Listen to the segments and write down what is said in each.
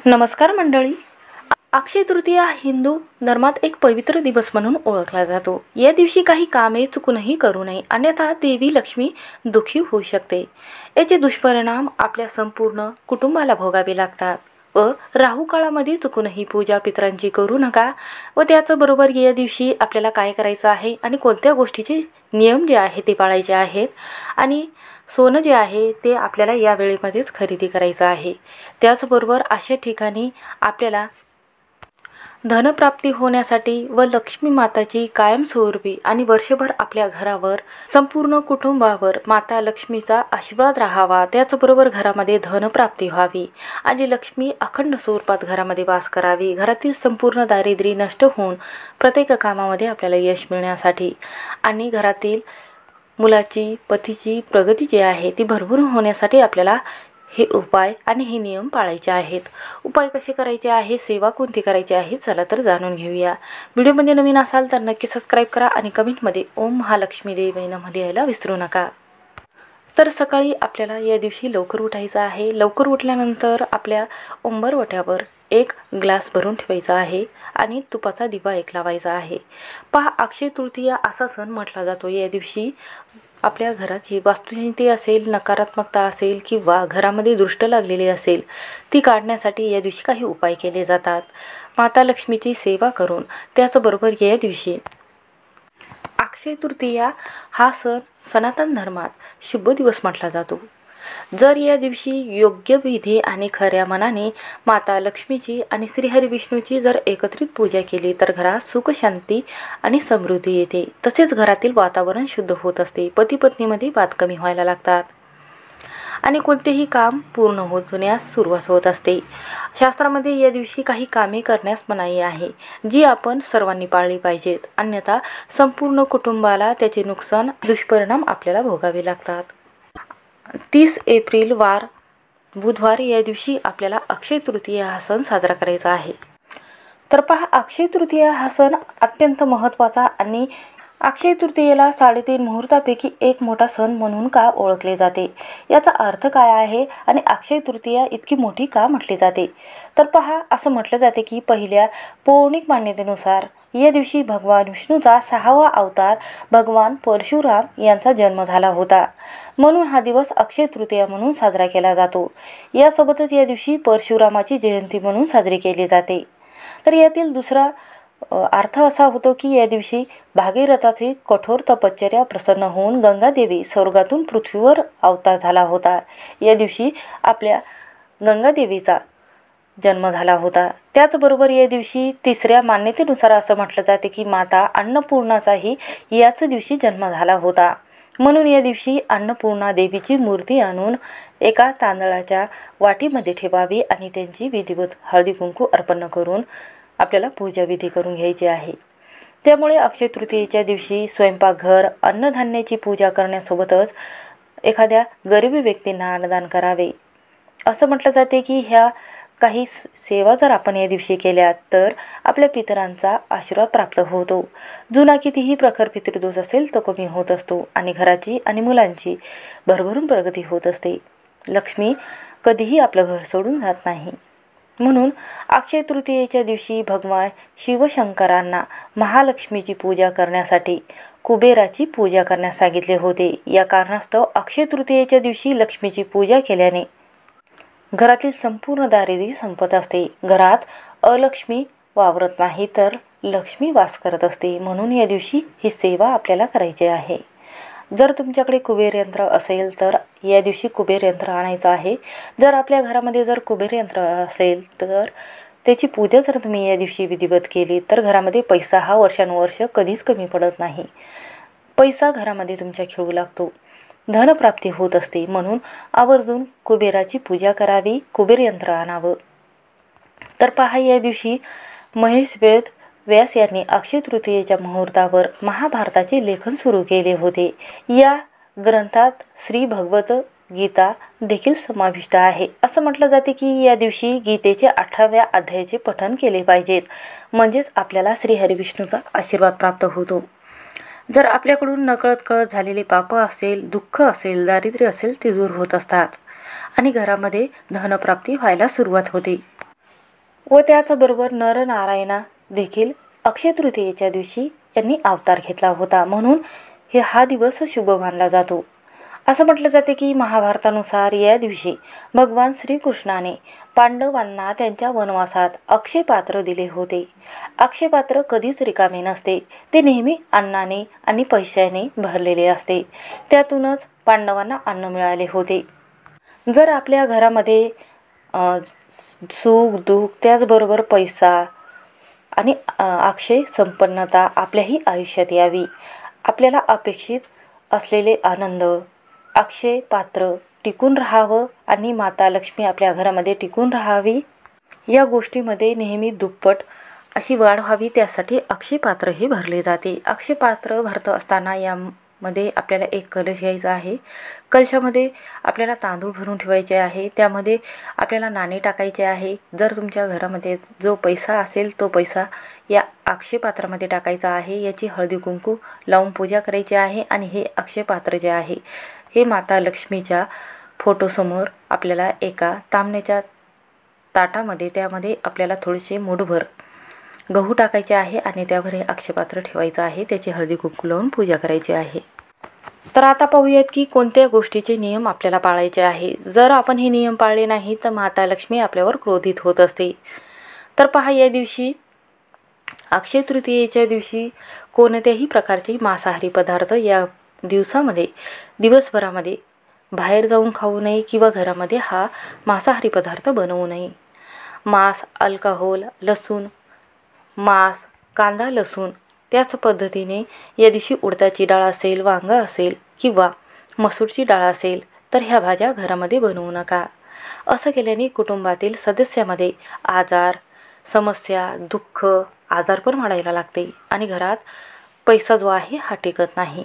नमस्कार मंडळी. अक्षय तृतीया हिंदू धर्मात एक पवित्र दिवस म्हणून ओळखला जातो. या दिवशी काही कामे चुकूनही करू नये, अन्यथा देवी लक्ष्मी दुःखी होऊ शकते. याचे दुष्परिणाम आपल्या संपूर्ण कुटुंबाला भोगावे लागतात. राहू काळामध्ये चुकूनही पूजा पितरांची करू नका. त्याचबरोबर या दिवशी आपल्याला काय करायचं आहे आणि कोणत्या गोष्टीचे नियम जे आहे ते पाळायचे आहेत. आणि सोनं जे आहे ते आपल्याला या वेळेमध्येच खरेदी करायचं आहे. त्याचबरोबर अशा ठिकाणी आपल्याला धनप्राप्ती होण्यासाठी व लक्ष्मी माताची कायमस्वरूपी आणि वर्षभर आपल्या घरावर, संपूर्ण कुटुंबावर माता लक्ष्मीचा आशीर्वाद राहावा, त्याचबरोबर घरामध्ये धनप्राप्ती व्हावी आणि लक्ष्मी अखंड स्वरूपात घरामध्ये वास करावी, घरातील संपूर्ण दारिद्र्य नष्ट होऊन प्रत्येक कामामध्ये आपल्याला यश मिळण्यासाठी आणि घरातील मुलाची, पतीची प्रगती जी आहे ती भरभरून होण्यासाठी आपल्याला हे उपाय आणि हे नियम पाळायचे आहेत. उपाय कसे करायचे आहे, सेवा कोणती करायची आहे, चला तर जाणून घेऊया. व्हिडिओमध्ये नवीन असाल तर नक्की सबस्क्राईब करा आणि कमेंटमध्ये ओम महालक्ष्मी देवी नमः लिहायला विसरू नका. तर सकाळी आपल्याला या दिवशी लवकर उठायचं आहे. लवकर उठल्यानंतर आपल्या उंबरवट्यावर एक ग्लास भरून ठेवायचा आहे आणि तुपाचा दिवा एक लावायचा आहे. पहा, अक्षय तृतीया असा सण म्हटला जातो. या दिवशी आपल्या घराची वास्तुशांती असेल, नकारात्मकता असेल किंवा घरामध्ये दृष्ट लागलेली असेल ती काढण्यासाठी या दिवशी काही उपाय केले जातात. माता लक्ष्मीची सेवा करून त्याचबरोबर या दिवशी अक्षय तृतीया हा सण सनातन धर्मात शुभ दिवस म्हटला जातो. जर या दिवशी योग्य विधी आणि खऱ्या मनाने माता लक्ष्मीची आणि श्रीहरी विष्णूची जर एकत्रित पूजा केली तर घरात सुख, शांती आणि समृद्धी येते. तसेच घरातील वातावरण शुद्ध होत असते. पती पत्नीमध्ये वाद कमी व्हायला लागतात आणि कोणतेही काम पूर्ण होण्यास सुरुवात होत असते. शास्त्रामध्ये या दिवशी काही कामे करण्यास मनाई आहे, जी आपण सर्वांनी पाळली पाहिजेत, अन्यथा संपूर्ण कुटुंबाला त्याचे नुकसान, दुष्परिणाम आपल्याला भोगावे लागतात. 30 एप्रिल वार बुधवार या दिवशी आपल्याला अक्षय तृतीया हा सण साजरा करायचा आहे. तर पहा, अक्षय तृतीया हा सण अत्यंत महत्त्वाचा आणि अक्षय तृतीयेला 3.5 मुहूर्तापैकी एक मोठा सण म्हणून का ओळखले जाते, याचा अर्थ काय आहे आणि अक्षय तृतीया इतकी मोठी का म्हटली जाते. तर पहा, असं म्हटलं जाते की पहिल्या पौराणिक मान्यतेनुसार या दिवशी भगवान विष्णूचा 6वा अवतार भगवान परशुराम यांचा जन्म झाला होता. म्हणून हा दिवस अक्षय तृतीया म्हणून साजरा केला जातो. यासोबतच या दिवशी परशुरामाची जयंती म्हणून साजरी केली जाते. तर यातील दुसरा अर्थ असा होतो की या दिवशी भागीरथाची कठोर तपश्चर्या प्रसन्न होऊन गंगादेवी स्वर्गातून पृथ्वीवर अवतार झाला होता. या दिवशी आपल्या गंगादेवीचा जन्म झाला होता. त्याचबरोबर या दिवशी तिसऱ्या मान्यतेनुसार असं म्हटलं जाते की माता अन्नपूर्णाचाही याच दिवशी जन्म झाला होता. म्हणून या दिवशी अन्नपूर्णा देवीची मूर्ती आणून एका तांदळाच्या वाटीमध्ये ठेवावी आणि त्यांची विधिवत हळदी कुंकू अर्पण करून आपल्याला पूजाविधी करून घ्यायची आहे. त्यामुळे अक्षय तृतीयेच्या दिवशी स्वयंपाकघर, अन्नधान्याची पूजा करण्यासोबतच एखाद्या गरीब व्यक्तींना अन्नदान करावे. असं म्हटलं जाते की ह्या काही सेवा जर आपण या दिवशी केल्या तर आपल्या पितरांचा आशीर्वाद प्राप्त होतो. जुना कितीही प्रखर पितृदोष असेल तो कमी होत असतो आणि घराची आणि मुलांची भरभरून प्रगती होत असते. लक्ष्मी कधीही आपलं घर सोडून जात नाही. म्हणून अक्षय तृतीयेच्या दिवशी भगवान शिवशंकरांना महालक्ष्मीची पूजा करण्यासाठी कुबेराची पूजा करण्यास सांगितले होते. या कारणास्तव अक्षय तृतीयेच्या दिवशी लक्ष्मीची पूजा केल्याने घरातील संपूर्ण दारिद्र्य संपत असते. घरात अलक्ष्मी वावरत नाही तर लक्ष्मी वास करत असते. म्हणून या दिवशी ही सेवा आपल्याला करायची आहे. जर तुमच्याकडे कुबेर यंत्र असेल तर या दिवशी कुबेर यंत्र आणायचं आहे. जर आपल्या घरामध्ये जर कुबेर यंत्र असेल तर त्याची पूजा जर तुम्ही या दिवशी विधिवत केली तर घरामध्ये पैसा हा वर्षानुवर्ष कधीच कमी पडत नाही. पैसा घरामध्ये तुमच्या खेळू लागतो, धनप्राप्ती होत असते. म्हणून आवर्जून कुबेराची पूजा करावी, कुबेर यंत्र आणावं. तर पहा, या दिवशी महेश व्यास यांनी अक्षय तृतीयेच्या मुहूर्तावर महाभारताचे लेखन सुरू केले होते. या ग्रंथात श्री भगवत गीता देखील समाविष्ट आहे. असं म्हटलं जाते की या दिवशी गीतेचे 18व्या अध्यायाचे पठण केले पाहिजेत, म्हणजेच आपल्याला श्रीहरी विष्णूचा आशीर्वाद प्राप्त होतो. जर आपल्याकडून नकळत कळत झालेले पाप असेल, दुःख असेल, दारिद्र्य असेल ते दूर होत असतात आणि घरामध्ये धनप्राप्ती व्हायला सुरुवात होते. व त्याचबरोबर नरनारायणा देखील अक्षय तृतीयेच्या दिवशी यांनी अवतार घेतला होता, म्हणून हा दिवस शुभ मानला जातो. असं म्हटलं जाते की महाभारतानुसार या दिवशी भगवान श्रीकृष्णाने पांडवांना त्यांच्या वनवासात अक्षय पात्र दिले होते. अक्षय पात्र कधीच रिकामे नसते, ते नेहमी अन्नाने आणि पैशाने भरलेले असते. त्यातूनच पांडवांना अन्न मिळाले होते. जर आपल्या घरामध्ये सुख दुःख त्याचबरोबर पैसा आणि अक्षय संपन्नता आपल्याही आयुष्यात यावी, आपल्याला अपेक्षित असलेले आनंद, अक्षय पात्र टिकून राहावं आणि माता लक्ष्मी आपल्या घरामध्ये टिकून राहावी, या गोष्टीमध्ये नेहमी दुप्पट अशी वाढ व्हावी, त्यासाठी अक्षय पात्र हे भरले जाते. अक्षय पात्र भरत असताना यामध्ये आपल्याला एक कलश घ्यायचा आहे. कलशामध्ये आपल्याला तांदूळ भरून ठेवायचे आहे. त्यामध्ये आपल्याला नाणे टाकायचे आहे. जर तुमच्या घरामध्ये जो पैसा असेल तो पैसा या अक्षय पात्रामध्ये टाकायचा आहे. याची हळदी कुंकू लावून पूजा करायची आहे. आणि हे अक्षय पात्र जे आहे हे माता लक्ष्मीच्या फोटोसमोर आपल्याला एका तांब्याच्या ताटामध्ये त्यामध्ये आपल्याला थोडेसे मूठभर गहू टाकायचे आहे आणि त्यावर हे अक्षयपात्र ठेवायचं आहे. त्याची हळदी कुंकू लावून पूजा करायची आहे. तर आता पाहूयात की कोणत्या गोष्टीचे नियम आपल्याला पाळायचे आहे. जर आपण हे नियम पाळले नाही तर माता लक्ष्मी आपल्यावर क्रोधित होत असते. तर पहा, या दिवशी अक्षय तृतीयेच्या दिवशी कोणत्याही प्रकारचे मांसाहारी पदार्थ या दिवसामध्ये दिवसभरामध्ये बाहेर जाऊन खाऊ नये किंवा घरामध्ये हा मांसाहारी पदार्थ बनवू नये. मांस, अल्कोहोल, लसूण, मांस, कांदा, लसूण त्याच पद्धतीने या दिवशी उडदाची डाळ असेल, वांगा असेल किंवा मसूरची डाळ असेल तर ह्या भाज्या घरामध्ये बनवू नका. असं केल्याने कुटुंबातील सदस्यामध्ये आजार, समस्या, दुःख, आजार पण वाढायला लागते आणि घरात पैसा जो आहे हा टिकत नाही,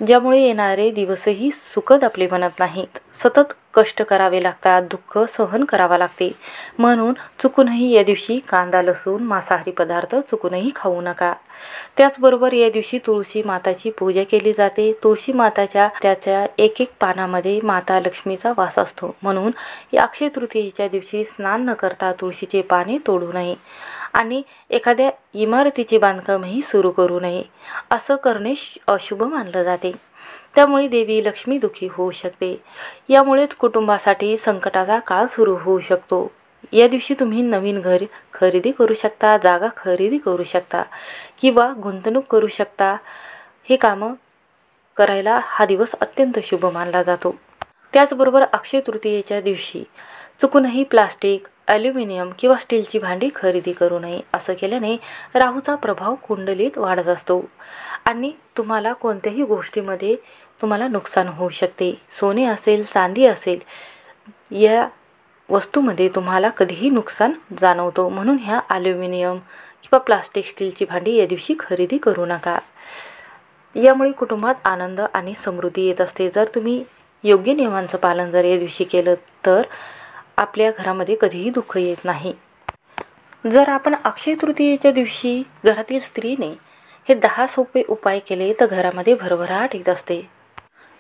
ज्यामुळे येणारे दिवसही सुखद आपले बनत नाहीत. सतत कष्ट करावे लागतात, दुःख सहन करावा लागते. म्हणून चुकूनही या दिवशी कांदा, लसूण, मांसाहारी पदार्थ चुकूनही खाऊ नका. त्याचबरोबर या दिवशी तुळशी माताची पूजा केली जाते. तुळशी माताच्या त्याच्या एक एक पानामध्ये माता लक्ष्मीचा वास असतो, म्हणून या अक्षय तृतीयेच्या दिवशी स्नान न करता तुळशीचे पाने तोडू नये आणि एखाद्या इमारतीचे बांधकामही सुरू करू नये. असं करणे अशुभ मानलं जाते. त्यामुळे देवी लक्ष्मी दुःखी होऊ शकते. यामुळेच कुटुंबासाठी संकटाचा काळ सुरू होऊ शकतो. या दिवशी तुम्ही नवीन घर खरेदी करू शकता, जागा खरेदी करू शकता किंवा गुंतवणूक करू शकता. हे कामं करायला हा दिवस अत्यंत शुभ मानला जातो. त्याचबरोबर अक्षय तृतीयेच्या दिवशी चुकूनही प्लास्टिक, ॲल्युमिनियम किंवा स्टीलची भांडी खरेदी करू नये. असं केल्याने राहूचा प्रभाव कुंडलीत वाढत असतो आणि तुम्हाला कोणत्याही गोष्टीमध्ये तुम्हाला नुकसान होऊ शकते. सोने असेल, चांदी असेल, या वस्तूमध्ये तुम्हाला कधीही नुकसान जाणवतो. म्हणून ह्या ॲल्युमिनियम किंवा प्लास्टिक, स्टीलची भांडी या दिवशी खरेदी करू नका. यामुळे कुटुंबात आनंद आणि समृद्धी येत असते. जर तुम्ही योग्य नियमांचं पालन जर या दिवशी केलं तर आपल्या घरामध्ये कधीही दुःख येत नाही. जर आपण अक्षय तृतीयेच्या दिवशी घरातील स्त्रीने हे 10 सोपे उपाय केले तर घरामध्ये भरभराट येत असते.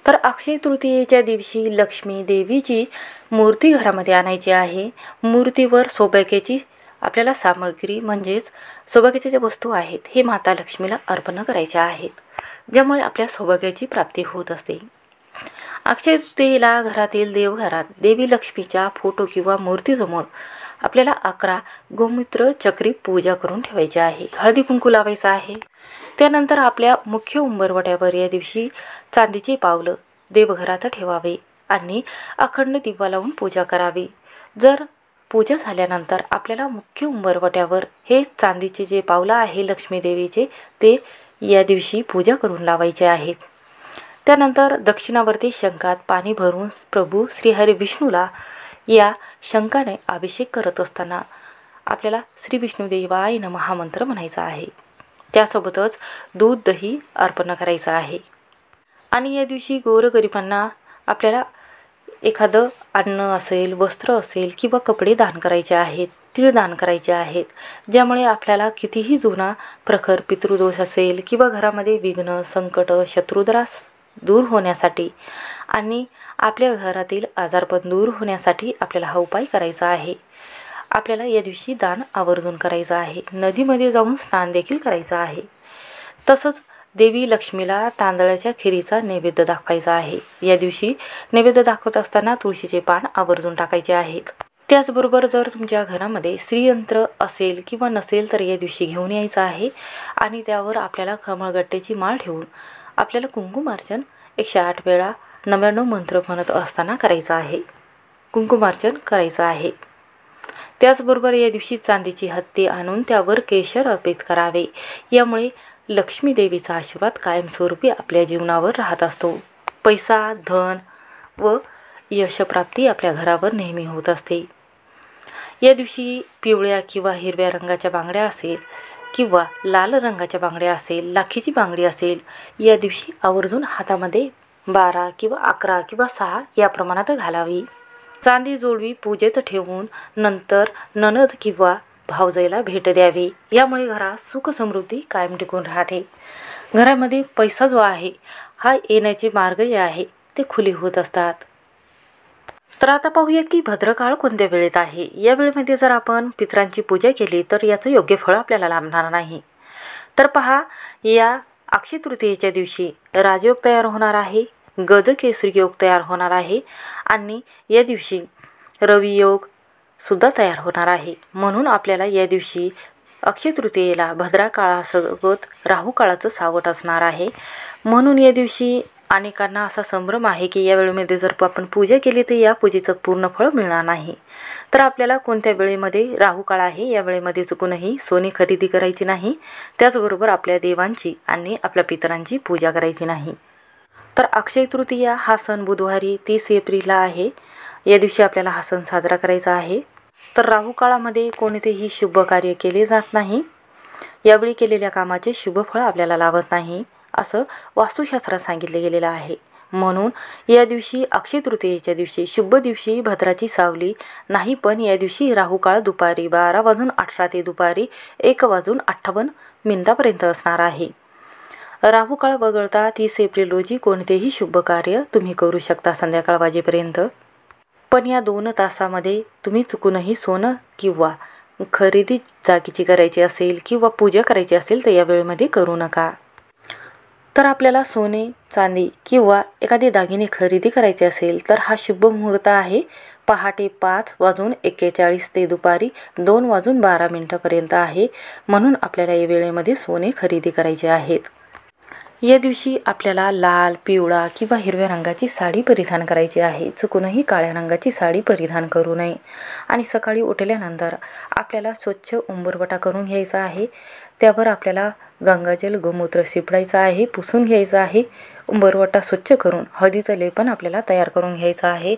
तर अक्षय तृतीयेच्या दिवशी लक्ष्मी देवीची मूर्ती घरामध्ये आणायची आहे. मूर्तीवर सौभाग्याची आपल्याला सामग्री म्हणजेच सौभाग्याच्या ज्या वस्तू आहेत हे माता लक्ष्मीला अर्पण करायच्या आहेत, ज्यामुळे आपल्या सौभाग्याची प्राप्ती होत असते. अक्षय तृतीयेला घरातील देवघरात देवी लक्ष्मीच्या फोटो किंवा मूर्तीजवळ आपल्याला 11 गोमूत्र चक्री पूजा करून ठेवायची आहे. हळदी कुंकू लावायचं आहे. त्यानंतर आपल्या मुख्य उंबरवट्यावर या दिवशी चांदीचे पावलं देवघरात ठेवावे आणि अखंड दिवा लावून पूजा करावी. जर पूजा झाल्यानंतर आपल्याला मुख्य उंबरवट्यावर हे चांदीचे जे पावलं आहे लक्ष्मी देवीचे ते या दिवशी पूजा करून लावायचे आहेत. त्यानंतर दक्षिणावर्ती शंखात पाणी भरून प्रभू श्रीहरी विष्णूला या शंखाने अभिषेक करत असताना आपल्याला श्री विष्णुदेवाय नमः हा मंत्र म्हणायचा आहे. त्यासोबतच दूध दही अर्पण करायचं आहे. आणि या दिवशी गोरगरिबांना आपल्याला एखादं अन्न असेल, वस्त्र असेल किंवा कपडे दान करायचे आहेत, तीळ दान करायचे आहेत, ज्यामुळे आपल्याला कितीही जुना प्रखर पितृदोष असेल किंवा घरामध्ये विघ्न, संकट, शत्रुद्रास दूर होण्यासाठी आणि आपल्या घरातील आजारपण दूर होण्यासाठी आपल्याला हा उपाय करायचा आहे. आपल्याला या दिवशी दान आवर्जून करायचं आहे. नदीमध्ये जाऊन स्नान देखील करायचं आहे. तसंच देवी लक्ष्मीला तांदळाच्या खिरीचा नैवेद्य दाखवायचा आहे. या दिवशी नैवेद्य दाखवत असताना तुळशीचे पान आवर्जून टाकायचे आहेत. त्याचबरोबर जर तुमच्या घरामध्ये श्रीयंत्र असेल किंवा नसेल तर या दिवशी घेऊन यायचं आहे आणि त्यावर आपल्याला कमळगट्ट्याची माळ ठेवून आपल्याला कुंकुमार्चन 108 वेळा 99 मंत्र म्हणत असताना करायचं आहे. कुंकुमार्चन करायचं आहे. त्याचबरोबर या दिवशी चांदीची हत्ती आणून त्यावर केशर अर्पित करावे. यामुळे लक्ष्मी देवीचा आशीर्वाद कायमस्वरूपी आपल्या जीवनावर राहत असतो. पैसा, धन व यशप्राप्ती आपल्या घरावर नेहमी होत असते. या दिवशी पिवळ्या किंवा हिरव्या रंगाच्या बांगड्या असेल किंवा लाल रंगाच्या बांगड्या असेल, लाखीची बांगडी असेल, या दिवशी आवर्जून हातामध्ये 12 किंवा 11 किंवा 6 या प्रमाणात घालावी. चांदी जोडवी पूजेत ठेवून नंतर नणद किंवा भावजाईला भेट द्यावी. यामुळे घरात सुख समृद्धी कायम टिकून राहते. घरामध्ये पैसा जो आहे हा येण्याचे मार्ग जे आहे ते खुले होत असतात. तर आता पाहूया की भद्रकाळ कोणत्या वेळेत आहे. या वेळेमध्ये जर आपण पितरांची पूजा केली तर याचं योग्य फळ आपल्याला लाभणार नाही. तर पहा, या अक्षय तृतीयेच्या दिवशी राजयोग तयार होणार आहे, गजकेसरी योग तयार होणार आहे आणि या दिवशी रवी योग सुद्धा तयार होणार आहे. म्हणून आपल्याला या दिवशी अक्षय तृतीयेला भद्रा काळासोबत राहू काळाचं सावट असणार आहे. म्हणून या दिवशी अनेकांना असा संभ्रम आहे की या वेळेमध्ये जर आपण पूजा केली तर या पूजेचं पूर्ण फळ मिळणार नाही. तर आपल्याला कोणत्या वेळेमध्ये राहू काळ आहे या वेळेमध्ये चुकूनही सोने खरेदी करायची नाही. त्याचबरोबर आपल्या देवांची आणि आपल्या पितरांची पूजा करायची नाही. तर अक्षय तृतीया हा सण बुधवारी 30 एप्रिलला आहे. या दिवशी आपल्याला हा सण साजरा करायचा आहे. तर राहू काळामध्ये कोणतेही शुभ कार्य केले जात नाही. यावेळी केलेल्या कामाचे शुभ फळ आपल्याला लाभत नाही असं वास्तुशास्त्रात सांगितले गेलेलं आहे. म्हणून या दिवशी अक्षय तृतीयेच्या दिवशी शुभ दिवशी भद्राची सावली नाही, पण या दिवशी राहू काळ दुपारी 12:18 ते दुपारी 1:58 असणार आहे. राहू काळ वगळता 30 एप्रिल रोजी कोणतेही शुभ कार्य तुम्ही करू शकता संध्याकाळ वाजेपर्यंत. पण या 2 तासामध्ये तुम्ही चुकूनही सोनं किंवा खरेदी जागेची करायची असेल किंवा पूजा करायची असेल तर या वेळेमध्ये करू नका. तर आपल्याला सोने, चांदी किंवा एखादी दागिने खरेदी करायचे असेल तर हा शुभ मुहूर्त आहे. पहाटे 5:41 ते दुपारी 2:12 आहे. म्हणून आपल्याला या वेळेमध्ये सोने खरेदी करायचे आहेत. या दिवशी आपल्याला लाल, पिवळा किंवा हिरव्या रंगाची साडी परिधान करायची आहे. चुकूनही काळ्या रंगाची साडी परिधान करू नये. आणि सकाळी उठल्यानंतर आपल्याला स्वच्छ उंबरवटा करून घ्यायचा आहे. त्यावर आपल्याला गंगाजल, गोमूत्र शिंपडायचं आहे, पुसून घ्यायचं आहे. उंबरवटा स्वच्छ करून हळदीचं लेपन आपल्याला तयार करून घ्यायचं आहे.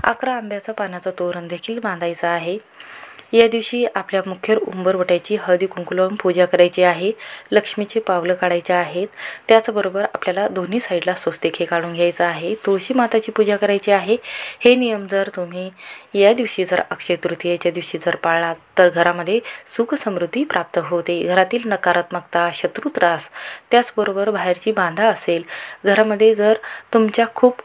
11 आंब्याचं पानाचं तोरण देखील बांधायचं आहे. या दिवशी आपल्या मुख्य उंबरवट्याची हळदी कुंकू लावून पूजा करायची आहे. लक्ष्मीचे पावलं काढायचे आहेत. त्याचबरोबर आपल्याला दोन्ही साईडला स्वस्तिक हे काढून घ्यायचं आहे. तुळशी माताची पूजा करायची आहे. हे नियम जर तुम्ही या दिवशी जर अक्षय तृतीयेच्या दिवशी जर पाळलात तर घरामध्ये सुख समृद्धी प्राप्त होते. घरातील नकारात्मकता, शत्रू त्रास, त्याचबरोबर बाहेरची बाधा असेल, घरामध्ये जर तुमच्या खूप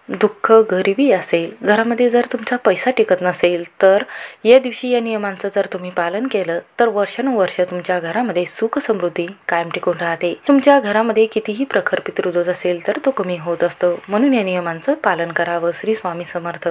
दुःख, गरिबी असेल, घरामध्ये जर तुमचा पैसा टिकत नसेल तर या दिवशी या नियमांचं जर तुम्ही पालन केलं तर वर्षानुवर्ष तुमच्या घरामध्ये सुख समृद्धी कायम टिकून राहते. तुमच्या घरामध्ये कितीही प्रखर पितृदोष असेल तर तो कमी होत असतो. म्हणून या नियमांचं पालन करावं. श्री स्वामी समर्थ.